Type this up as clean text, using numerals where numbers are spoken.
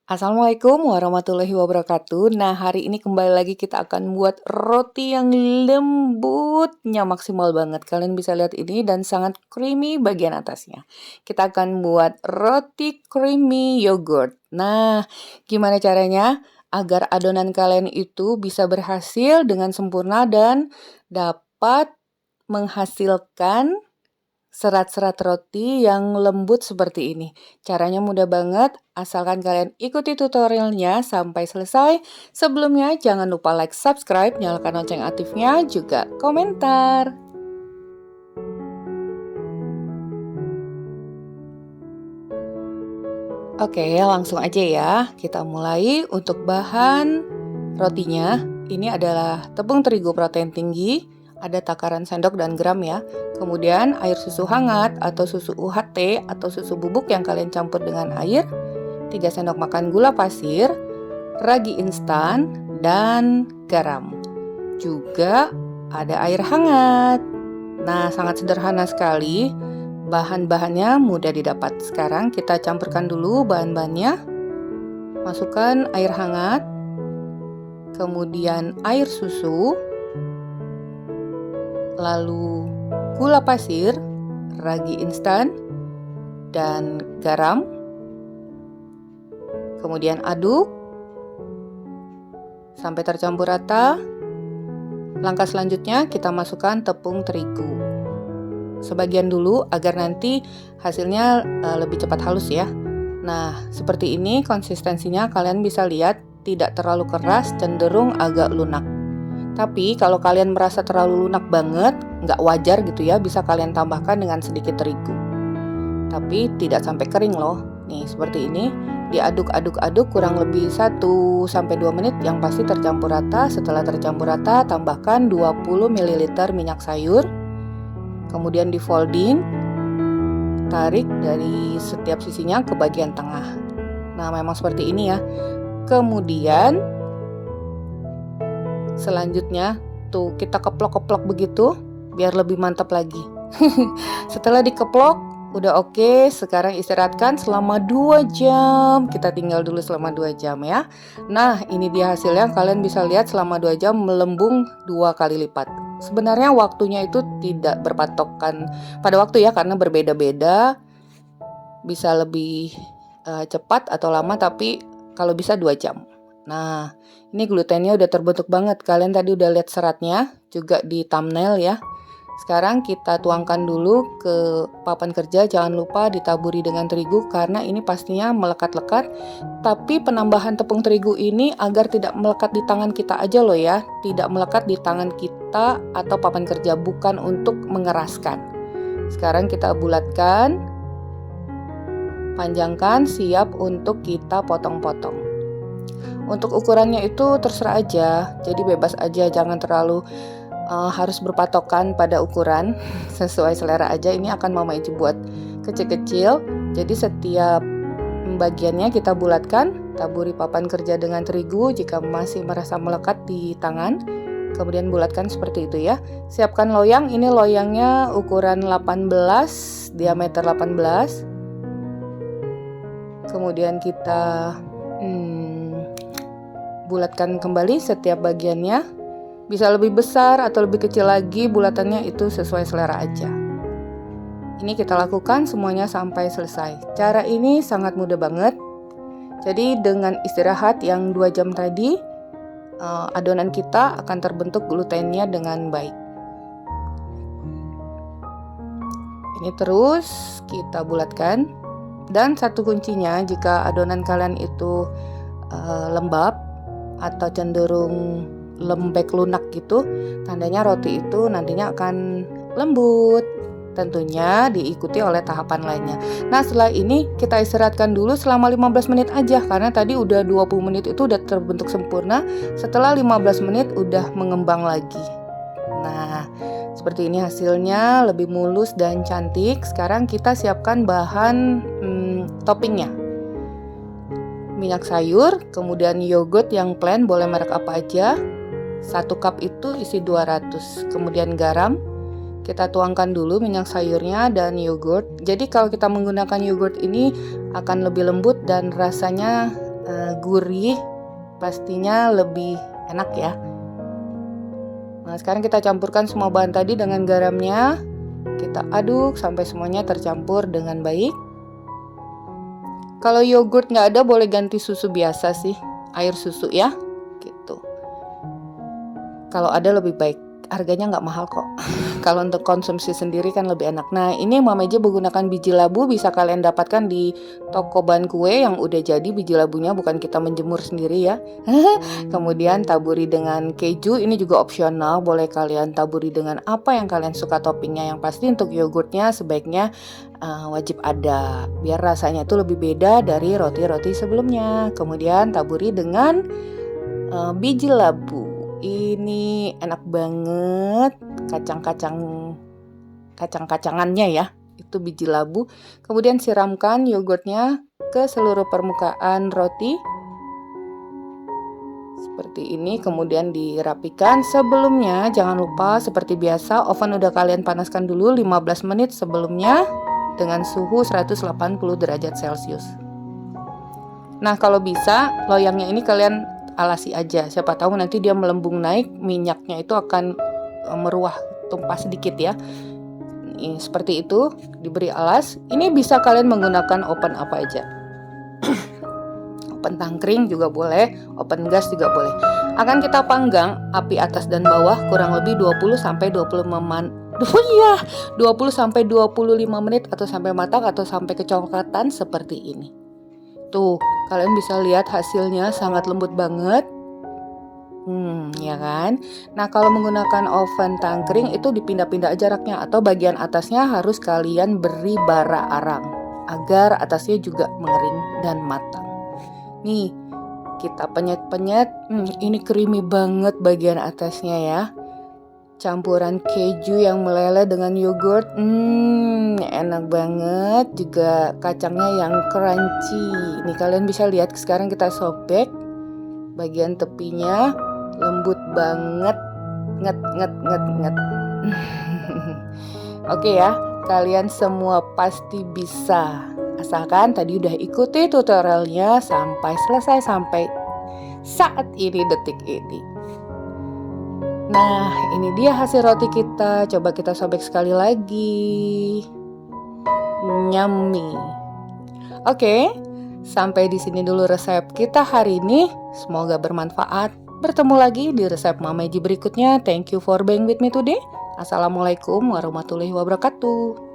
Assalamualaikum warahmatullahi wabarakatuh. Nah, hari ini kembali lagi kita akan buat roti yang lembutnya maksimal banget. Kalian bisa lihat ini dan sangat creamy bagian atasnya. Kita akan buat roti creamy yogurt. Nah, gimana caranya agar adonan kalian itu bisa berhasil dengan sempurna dan dapat menghasilkan serat-serat roti yang lembut seperti ini. Caranya mudah banget, asalkan kalian ikuti tutorialnya sampai selesai. Sebelumnya jangan lupa like, subscribe, nyalakan lonceng aktifnya, juga komentar. Oke, langsung aja ya. Kita mulai. Untuk bahan rotinya, ini adalah tepung terigu protein tinggi, ada takaran sendok dan gram ya. Kemudian air susu hangat atau susu UHT atau susu bubuk yang kalian campur dengan air, 3 sendok makan gula pasir, ragi instan, dan garam. Juga ada air hangat. Nah, sangat sederhana sekali. Bahan-bahannya mudah didapat. Sekarang kita campurkan dulu bahan-bahannya. Masukkan air hangat, kemudian air susu, lalu gula pasir, ragi instan, dan garam. Kemudian aduk sampai tercampur rata. Langkah selanjutnya kita masukkan tepung terigu. Sebagian dulu agar nanti hasilnya lebih cepat halus ya. Nah, seperti ini konsistensinya kalian bisa lihat tidak terlalu keras, cenderung agak lunak. Tapi kalau kalian merasa terlalu lunak banget, nggak wajar gitu ya, bisa kalian tambahkan dengan sedikit terigu. Tapi tidak sampai kering loh. Nih, seperti ini. Diaduk-aduk-aduk kurang lebih 1-2 menit yang pasti tercampur rata. Setelah tercampur rata, tambahkan 20 ml minyak sayur. Kemudian di folding, tarik dari setiap sisinya ke bagian tengah. Nah, memang seperti ini ya. Kemudian selanjutnya tuh kita keplok-keplok begitu biar lebih mantap lagi. Setelah dikeplok udah oke, sekarang istirahatkan selama 2 jam. Kita tinggal dulu selama 2 jam ya. Nah, ini dia hasilnya. Kalian bisa lihat selama 2 jam melembung 2 kali lipat. Sebenarnya waktunya itu tidak berpatokan pada waktu ya, karena berbeda-beda. Bisa lebih cepat atau lama, tapi kalau bisa 2 jam. Nah, ini glutennya udah terbentuk banget. Kalian tadi udah lihat seratnya juga di thumbnail ya. Sekarang kita tuangkan dulu ke papan kerja. Jangan lupa ditaburi dengan terigu karena ini pastinya melekat-lekat. Tapi penambahan tepung terigu ini agar tidak melekat di tangan kita aja loh ya. Tidak melekat di tangan kita atau papan kerja, bukan untuk mengeraskan. Sekarang kita bulatkan, panjangkan, siap untuk kita potong-potong. Untuk ukurannya itu terserah aja, jadi bebas aja, jangan terlalu harus berpatokan pada ukuran, sesuai selera aja. Ini akan Mama Ici buat kecil-kecil, jadi setiap bagiannya kita bulatkan, taburi papan kerja dengan terigu jika masih merasa melekat di tangan, kemudian bulatkan seperti itu ya. Siapkan loyang, ini loyangnya ukuran 18, diameter 18. Kemudian kita bulatkan kembali setiap bagiannya. Bisa lebih besar atau lebih kecil lagi bulatannya, itu sesuai selera aja. Ini kita lakukan semuanya sampai selesai. Cara ini sangat mudah banget. Jadi dengan istirahat yang 2 jam tadi, adonan kita akan terbentuk glutennya dengan baik. Ini terus kita bulatkan. Dan satu kuncinya, jika adonan kalian itu lembab atau cenderung lembek lunak gitu, tandanya roti itu nantinya akan lembut. Tentunya diikuti oleh tahapan lainnya. Nah, setelah ini kita istirahatkan dulu selama 15 menit aja, karena tadi udah 20 menit itu udah terbentuk sempurna. Setelah 15 menit udah mengembang lagi. Nah, seperti ini hasilnya, lebih mulus dan cantik. Sekarang kita siapkan bahan toppingnya. Minyak sayur, kemudian yogurt yang plain, boleh merek apa aja. 1 cup itu isi 200. Kemudian garam. Kita tuangkan dulu minyak sayurnya dan yogurt. Jadi kalau kita menggunakan yogurt ini akan lebih lembut dan rasanya gurih, pastinya lebih enak ya. Nah, sekarang kita campurkan semua bahan tadi dengan garamnya. Kita aduk sampai semuanya tercampur dengan baik. Kalau yogurt nggak ada, boleh ganti susu biasa sih, air susu ya, gitu. Kalau ada lebih baik, harganya nggak mahal kok. Kalau untuk konsumsi sendiri kan lebih enak. Nah, ini Mama Eji menggunakan biji labu, bisa kalian dapatkan di toko bahan kue yang udah jadi biji labunya, bukan kita menjemur sendiri ya. Kemudian taburi dengan keju, ini juga opsional, boleh kalian taburi dengan apa yang kalian suka toppingnya. Yang pasti untuk yogurtnya sebaiknya wajib ada, biar rasanya itu lebih beda dari roti-roti sebelumnya. Kemudian taburi dengan biji labu. Ini enak banget, kacang-kacangannya ya, itu biji labu. Kemudian siramkan yogurtnya ke seluruh permukaan roti seperti ini, kemudian dirapikan. Sebelumnya jangan lupa seperti biasa oven udah kalian panaskan dulu 15 menit sebelumnya dengan suhu 180 derajat Celcius. Nah, kalau bisa loyangnya ini kalian alasi aja, siapa tahu nanti dia melembung naik, minyaknya itu akan meruah, tumpah sedikit ya. Ini, seperti itu, diberi alas. Ini bisa kalian menggunakan oven apa aja. Oven tangkring juga boleh, oven gas juga boleh. Akan kita panggang api atas dan bawah kurang lebih 20 sampai 25 menit atau sampai matang atau sampai kecoklatan seperti ini. Tuh, kalian bisa lihat hasilnya sangat lembut banget. Ya kan? Nah, kalau menggunakan oven tangkring itu dipindah-pindah jaraknya, atau bagian atasnya harus kalian beri bara arang agar atasnya juga mengering dan matang. Nih, kita penyet-penyet. Ini creamy banget bagian atasnya ya. Campuran keju yang meleleh dengan yogurt, enak banget. Juga kacangnya yang crunchy. Nih kalian bisa lihat, sekarang kita sobek bagian tepinya, lembut banget, nget. Oke ya, kalian semua pasti bisa, asalkan tadi udah ikuti tutorialnya sampai selesai, sampai saat ini, detik ini. Nah, ini dia hasil roti kita. Coba kita sobek sekali lagi. Yummy. Oke, sampai di sini dulu resep kita hari ini. Semoga bermanfaat. Bertemu lagi di resep Mama Eji berikutnya. Thank you for being with me today. Assalamualaikum warahmatullahi wabarakatuh.